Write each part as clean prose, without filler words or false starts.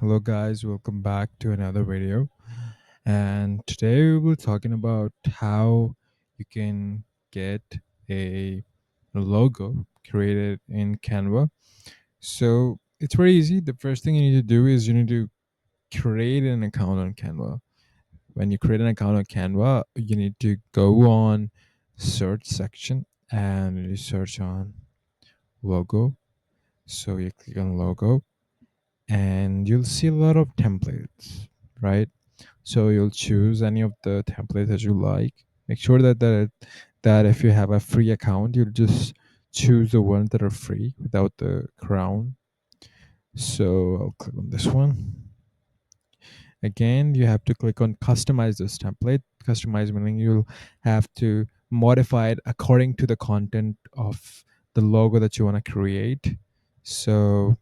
Hello, guys. Welcome back to another video. And today we will talking about how you can get a logo created in Canva. So it's very easy. The first thing you need to do is you need to create an account on Canva. When you create an account on Canva, you need to go on search section and you search on logo. So you click on logo and you'll see a lot of templates, right? So you'll choose any of the templates that you like. Make sure that if you have a free account, you'll just choose the ones that are free without the crown. So I'll click on this one. Again, you have to click on customize this template. Customize meaning you'll have to modify it according to the content of the logo that you want to create. So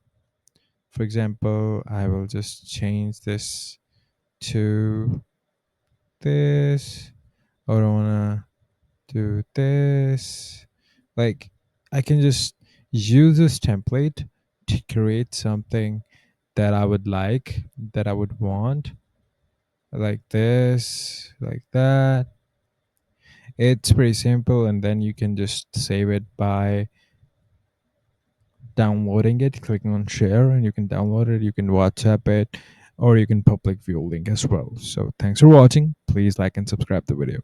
for example, I will just change this to this, or I wanna do this. Like, I can just use this template to create something that I would like, that I would want, like this, like that. It's pretty simple, and then you can just save it by downloading it, clicking on share, and you can download it. You can WhatsApp it, or you can public view link as well. So thanks for watching. Please like and subscribe the video.